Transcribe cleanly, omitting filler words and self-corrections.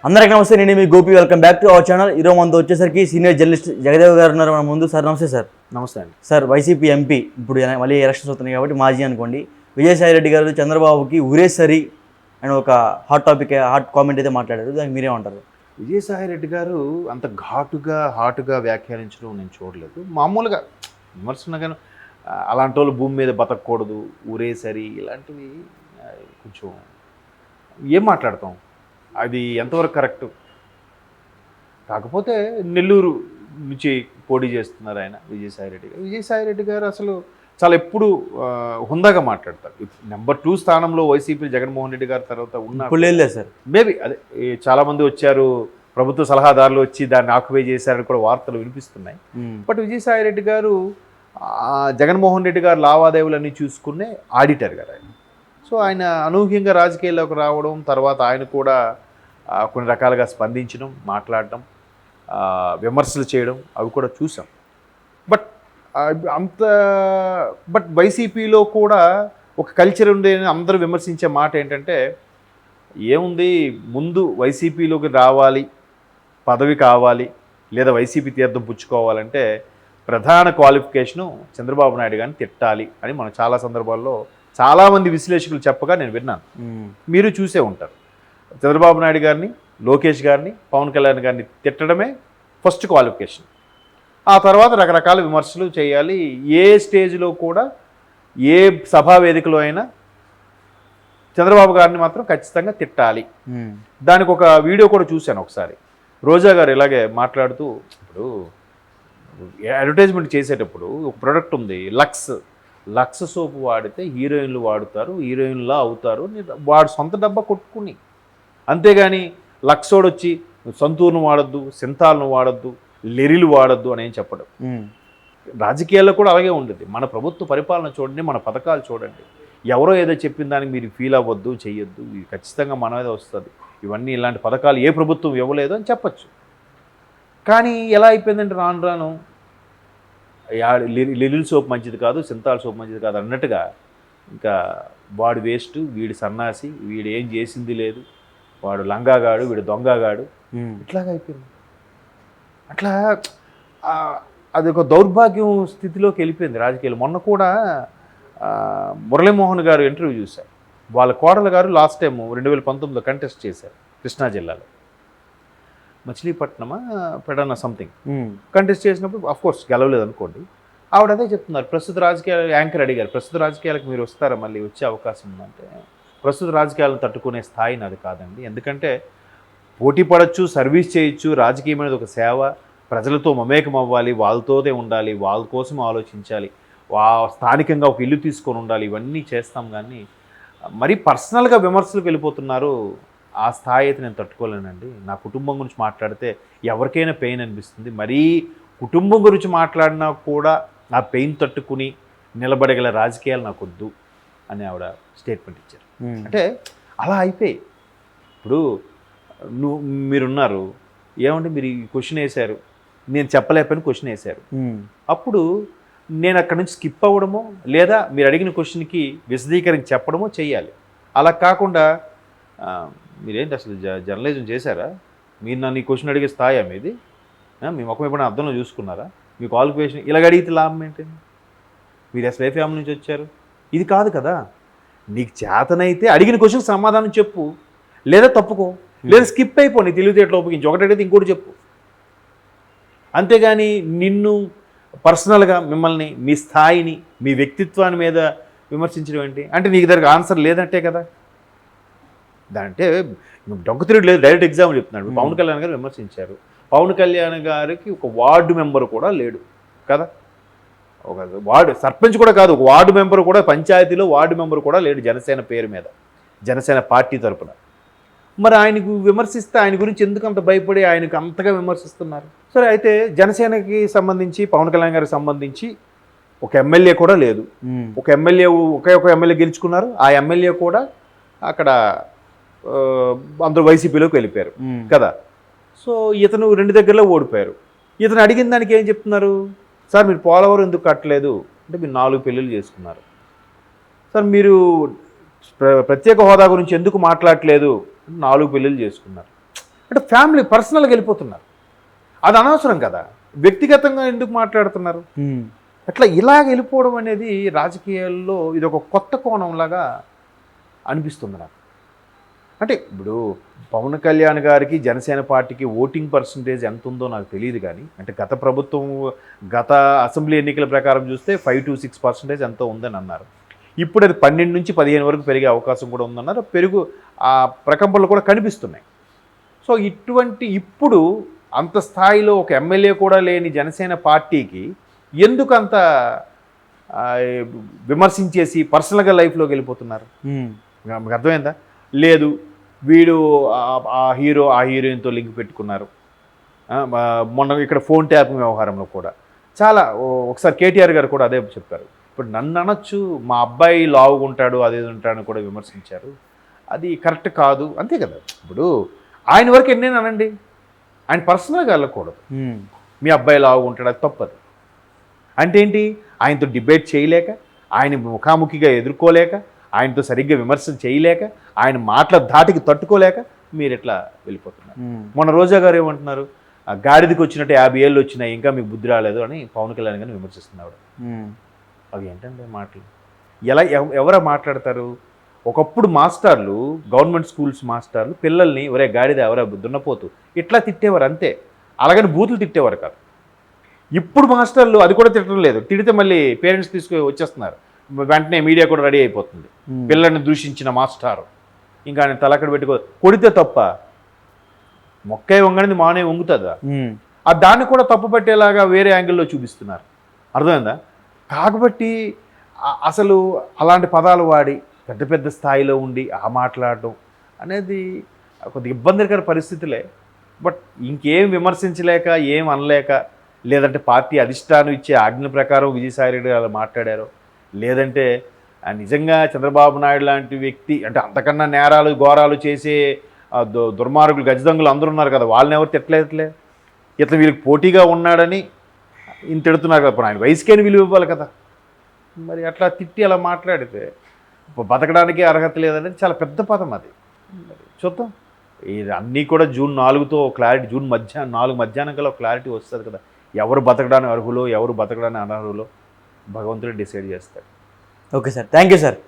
అందరికీ నమస్తే, నేను మీ Gopi. Welcome back to our channel. ఈరోజు మనతో వచ్చేసరికి సీనియర్ జర్నలిస్ట్ జగదేవ్ గారు ఉన్నారు మన ముందు. సార్ నమస్తే. సార్ నమస్తే అండి. సార్, వైసీపీ ఎంపీ ఇప్పుడు మళ్ళీ ఎలక్షన్స్ అవుతున్నాయి కాబట్టి మాజీ అనుకోండి, విజయసాయి రెడ్డి గారు చంద్రబాబుకి ఉరేసరి అని ఒక హాట్ కామెంట్ అయితే మాట్లాడారు. దానికి మీరేమంటారు? విజయసాయి రెడ్డి గారు అంత హాటుగా వ్యాఖ్యానించడం నేను చూడలేదు. మామూలుగా విమర్శనగాను అలాంటి వాళ్ళు భూమి మీద బతకూడదు, ఊరేసరి ఇలాంటివి కొంచెం ఏం మాట్లాడతాం, అది ఎంతవరకు కరెక్టు. కాకపోతే నెల్లూరు నుంచి పోటీ చేస్తున్నారు ఆయన విజయసాయి రెడ్డి గారు అసలు చాలా ఎప్పుడు హుందాగా మాట్లాడతారు. నెంబర్ 2 స్థానంలో వైసీపీ జగన్మోహన్ రెడ్డి గారి తర్వాత ఉన్న సార్ మేబీ అదే చాలామంది వచ్చారు, ప్రభుత్వ సలహాదారులు వచ్చి దాన్ని ఆక్యుపై చేశారని కూడా వార్తలు వినిపిస్తున్నాయి. బట్ విజయసాయి రెడ్డి గారు జగన్మోహన్ రెడ్డి గారు లావాదేవీలన్నీ చూసుకునే ఆడిటర్ గారు ఆయన. సో ఆయన అనూహ్యంగా రాజకీయాల్లోకి రావడం, తర్వాత ఆయన కూడా కొన్ని రకాలుగా స్పందించడం, మాట్లాడడం, విమర్శలు చేయడం అవి కూడా చూసాం. బట్ వైసీపీలో కూడా ఒక కల్చర్ ఉండే అందరూ విమర్శించే మాట ఏంటంటే, ఏముంది ముందు వైసీపీలోకి రావాలి, పదవి కావాలి, లేదా వైసీపీ తీర్థం పుచ్చుకోవాలంటే ప్రధాన క్వాలిఫికేషను చంద్రబాబు నాయుడు గారిని తిట్టాలి అని మనం చాలా సందర్భాల్లో చాలామంది విశ్లేషకులు చెప్పగా నేను విన్నాను. మీరు చూసే ఉంటారు. చంద్రబాబు నాయుడు గారిని, లోకేష్ గారిని, పవన్ కళ్యాణ్ గారిని తిట్టడమే ఫస్ట్ క్వాలిఫికేషన్. ఆ తర్వాత రకరకాల విమర్శలు చేయాలి. ఏ స్టేజ్లో కూడా ఏ సభా వేదికలో అయినా చంద్రబాబు గారిని మాత్రం ఖచ్చితంగా తిట్టాలి. దానికి ఒక వీడియో కూడా చూశాను ఒకసారి. రోజా గారు ఇలాగే మాట్లాడుతూ, ఇప్పుడు అడ్వర్టైజ్మెంట్ చేసేటప్పుడు ఒక ప్రోడక్ట్ ఉంది, లక్స్ సోపు వాడితే హీరోయిన్లు వాడుతారు, హీరోయిన్లా అవుతారు, వాడు సొంత డబ్బా కొట్టుకుని. అంతేగాని లక్సోడు వచ్చి సంతూర్ను వాడద్దు, సింతాల్ను వాడద్దు, లెరిలు వాడద్దు అని ఏం చెప్పడం. రాజకీయాల్లో కూడా అలాగే ఉంటుంది. మన ప్రభుత్వ పరిపాలన చూడండి, మన పథకాలు చూడండి. ఎవరో ఏదో చెప్పిన దానికి మీరు ఫీల్ అవ్వద్దు, చెయ్యొద్దు, ఇది ఖచ్చితంగా మన మీద వస్తుంది, ఇవన్నీ ఇలాంటి పథకాలు ఏ ప్రభుత్వం ఇవ్వలేదు అని చెప్పచ్చు. కానీ ఎలా అయిపోయిందంటే రాను లెరిల్ సోప్ మంచిది కాదు, సింతాల్ సోప్ మంచిది కాదు అన్నట్టుగా, ఇంకా వాడు వేస్ట్, వీడి సన్నాసి, వీడు ఏం చేసింది లేదు, వాడు లంగాగాడు, వీడు దొంగగాడు, ఇట్లాగా అయిపోయింది. అట్లా అది ఒక దౌర్భాగ్యం స్థితిలోకి వెళ్ళిపోయింది రాజకీయాలు. మొన్న కూడా మురళీమోహన్ గారు ఇంటర్వ్యూ చూశారు. వాళ్ళ కోడలు గారు లాస్ట్ టైం 2019లో కంటెస్ట్ చేశారు కృష్ణా జిల్లాలో, మచిలీపట్నమా పెడన సంథింగ్ కంటెస్ట్ చేసినప్పుడు అఫ్కోర్స్ గెలవలేదు అనుకోండి. ఆవిడ అదే చెప్తున్నారు, ప్రస్తుత రాజకీయాలు యాంకర్ అడిగారు, ప్రస్తుత రాజకీయాలకు మీరు వస్తారా, మళ్ళీ వచ్చే అవకాశం ఉందంటే, ప్రస్తుత రాజకీయాలను తట్టుకునే స్థాయి నాది కాదండి. ఎందుకంటే పోటీ పడవచ్చు, సర్వీస్ చేయొచ్చు, రాజకీయం అనేది ఒక సేవ, ప్రజలతో మమేకం అవ్వాలి, వాళ్ళతోనే ఉండాలి, వాళ్ళ కోసం ఆలోచించాలి, స్థానికంగా ఒక ఇల్లు తీసుకొని ఉండాలి, ఇవన్నీ చేస్తాం. కానీ మరీ పర్సనల్గా విమర్శలకు వెళ్ళిపోతున్నారు. ఆ స్థాయి అయితే నేను తట్టుకోలేనండి. నా కుటుంబం గురించి మాట్లాడితే ఎవరికైనా పెయిన్ అనిపిస్తుంది. మరీ కుటుంబం గురించి మాట్లాడినా కూడా ఆ పెయిన్ తట్టుకుని నిలబడగల రాజకీయాలు నాకు వద్దు అని ఆవిడ స్టేట్మెంట్ ఇచ్చారు. అంటే అలా అయిపోయి ఇప్పుడు మీరున్నారు, ఏమంటే మీరు ఈ క్వశ్చన్ వేశారు, నేను చెప్పలేకపోయిన క్వశ్చన్ వేశారు, అప్పుడు నేను అక్కడి నుంచి స్కిప్ అవ్వడమో లేదా మీరు అడిగిన క్వశ్చన్కి విశదీకరించి చెప్పడమో చెయ్యాలి. అలా కాకుండా మీరేంటి అసలు జర్నలిజం చేశారా, మీరు నన్ను ఈ క్వశ్చన్ అడిగే స్థాయా మీది, మీ ముఖం ఎప్పుడైనా అర్థంలో చూసుకున్నారా, మీ క్వాలిఫికేషన్ ఇలాగ అడిగితే లాభం ఏంటండి, మీరు అసలు ఏ ఫ్యామిలీ నుంచి వచ్చారు, ఇది కాదు కదా. నీకు చేతనైతే అడిగిన క్వశ్చన్కి సమాధానం చెప్పు, లేదా తప్పుకో, లేదా స్కిప్ అయిపో, నీ తెలివితేటలు ఉపయోగించి ఒకటి అడిగితే ఇంకోటి చెప్పు. అంతేగాని నిన్ను పర్సనల్గా మిమ్మల్ని, మీ స్థాయిని, మీ వ్యక్తిత్వాన్ని మీద విమర్శించడం ఏంటి అంటే నీకు దగ్గర ఆన్సర్ లేదంటే కదా. దాంటే డొంకతిరుడు లేదు, డైరెక్ట్ ఎగ్జాంపుల్ చెప్తున్నాడు. పవన్ కళ్యాణ్ గారు విమర్శించారు, పవన్ కళ్యాణ్ గారికి ఒక వార్డు మెంబర్ కూడా లేడు కదా, ఒక వార్డు సర్పంచ్ కూడా కాదు, ఒక వార్డు మెంబర్ కూడా, పంచాయతీలో వార్డు మెంబర్ కూడా లేడు జనసేన పేరు మీద, జనసేన పార్టీ తరఫున. మరి ఆయనకు విమర్శిస్తే ఆయన గురించి ఎందుకు అంత భయపడి ఆయనకు అంతగా విమర్శిస్తున్నారు? సరే, అయితే జనసేనకి సంబంధించి, పవన్ కళ్యాణ్ గారికి సంబంధించి ఒక ఎమ్మెల్యే కూడా లేదు. ఒక ఎమ్మెల్యే, ఒక ఎమ్మెల్యే గెలుచుకున్నారు, ఆ ఎమ్మెల్యే కూడా అక్కడ అందరూ వైసీపీలోకి వెళ్ళిపోయారు కదా. సో ఇతను 2 దగ్గరలో ఓడిపోయారు. ఇతను అడిగిన దానికి ఏం చెప్తున్నారు, సార్ మీరు పోలవరం ఎందుకు కట్టలేదు అంటే మీరు 4 పెళ్ళిళ్ళు చేసుకున్నారు. సార్ మీరు ప్రత్యేక హోదా గురించి ఎందుకు మాట్లాడట్లేదు, 4 పెళ్ళిళ్ళు చేసుకున్నారు. అంటే ఫ్యామిలీ పర్సనల్గా వెళ్ళిపోతున్నారు. అది అనవసరం కదా, వ్యక్తిగతంగా ఎందుకు మాట్లాడుతున్నారు? అట్లా ఇలాగ వెళ్ళిపోవడం అనేది రాజకీయాల్లో ఇది ఒక కొత్త కోణంలాగా అనిపిస్తుంది నాకు. అంటే ఇప్పుడు పవన్ కళ్యాణ్ గారికి జనసేన పార్టీకి ఓటింగ్ పర్సంటేజ్ ఎంత ఉందో నాకు తెలియదు, కానీ అంటే గత అసెంబ్లీ ఎన్నికల ప్రకారం చూస్తే 5 to 6% ఎంతో ఉందని అన్నారు. ఇప్పుడు అది 12 నుంచి 15 వరకు పెరిగే అవకాశం కూడా ఉందన్నారు. ఆ ప్రకంపనలు కూడా కనిపిస్తున్నాయి. సో ఇప్పుడు అంత స్థాయిలో ఒక ఎమ్మెల్యే కూడా లేని జనసేన పార్టీకి ఎందుకు అంత విమర్శించేసి పర్సనల్గా లైఫ్లోకి వెళ్ళిపోతున్నారు? మీకు అర్థమైందా? లేదు, వీడు ఆ హీరోయిన్తో లింక్ పెట్టుకున్నారు. మొన్న ఇక్కడ ఫోన్ ట్యాపింగ్ వ్యవహారంలో కూడా చాలా ఒకసారి కేటీఆర్ గారు కూడా అదే చెప్పారు. ఇప్పుడు నన్ను అనొచ్చు, మా అబ్బాయి లావుగుంటాడు అదే ఉంటాడని కూడా విమర్శించారు. అది కరెక్ట్ కాదు, అంతే కదా. ఇప్పుడు ఆయన వరకు ఎన్నైనా అనండి, ఆయన పర్సనల్గా వెళ్ళకూడదు. మీ అబ్బాయి లావుగుంటాడు, అది తప్పదు. అంటే ఏంటి? ఆయనతో డిబేట్ చేయలేక, ఆయన ముఖాముఖిగా ఎదుర్కోలేక, ఆయనతో సరిగ్గా విమర్శలు చేయలేక, ఆయన మాటల ధాటికి తట్టుకోలేక మీరు ఎట్లా వెళ్ళిపోతున్నారు? మొన్న రోజా గారు ఏమంటున్నారు? గాడిదకి వచ్చినట్టు 50 ఏళ్ళు వచ్చినాయి, ఇంకా మీకు బుద్ధి రాలేదు అని పవన్ కళ్యాణ్ గారిని విమర్శిస్తున్నారు. అవి ఏంటంటే మాటలు? ఎవరా మాట్లాడతారు? ఒకప్పుడు మాస్టర్లు, గవర్నమెంట్ స్కూల్స్ మాస్టర్లు పిల్లల్ని ఎవరే గాడిద, ఎవరే దున్నపోతు ఇట్లా తిట్టేవారు, అంతే. అలాగని బూతులు తిట్టేవారు కాదు. ఇప్పుడు మాస్టర్లు అది కూడా తిట్టడం లేదు. తిడితే మళ్ళీ పేరెంట్స్ తీసుకొని వచ్చేస్తున్నారు, వెంటనే మీడియా కూడా రెడీ అయిపోతుంది. పిల్లల్ని దూషించిన మాస్టారు ఇంకా ఆయన తలకడ పెట్టుకో, కొడితే తప్ప, మొక్కే వంగనిది మానే వంగుతుందా? దాన్ని కూడా తప్పు పట్టేలాగా వేరే యాంగిల్లో చూపిస్తున్నారు. అర్థమైందా? కాబట్టి అసలు అలాంటి పదాలు వాడి పెద్ద పెద్ద స్థాయిలో ఉండి మాట్లాడడం అనేది కొద్దిగా ఇబ్బందికర పరిస్థితులే. బట్ ఇంకేం విమర్శించలేక, ఏం అనలేక, లేదంటే పార్టీ అధిష్టానం ఇచ్చే ఆజ్ఞ ప్రకారం విజయసాయిరెడ్డి అలా మాట్లాడారో, లేదంటే నిజంగా చంద్రబాబు నాయుడు లాంటి వ్యక్తి అంటే అంతకన్నా నేరాలు ఘోరాలు చేసే దుర్మార్గులు గజదొంగలు అందరూ ఉన్నారు కదా, వాళ్ళని ఎవరు తిట్టలేదులే. ఇట్లా వీళ్ళకి పోటీగా ఉన్నాడని ఇంత తిడుతున్నారు కదా, ఇప్పుడు ఆయన వయసుకేని విలువ ఇవ్వాలి కదా. మరి అట్లా తిట్టి అలా మాట్లాడితే బతకడానికి అర్హత లేదనేది చాలా పెద్ద పదం అది. చూద్దాం, ఇది అన్నీ కూడా June 4తో క్లారిటీ, June 4 మధ్యాహ్నం కల్లా క్లారిటీ వస్తుంది కదా. ఎవరు బతకడానికి అర్హులో, ఎవరు బతకడానికి అనర్హులో భగవంతుడే డిసైడ్ చేస్తాడు. Okay sir, thank you sir.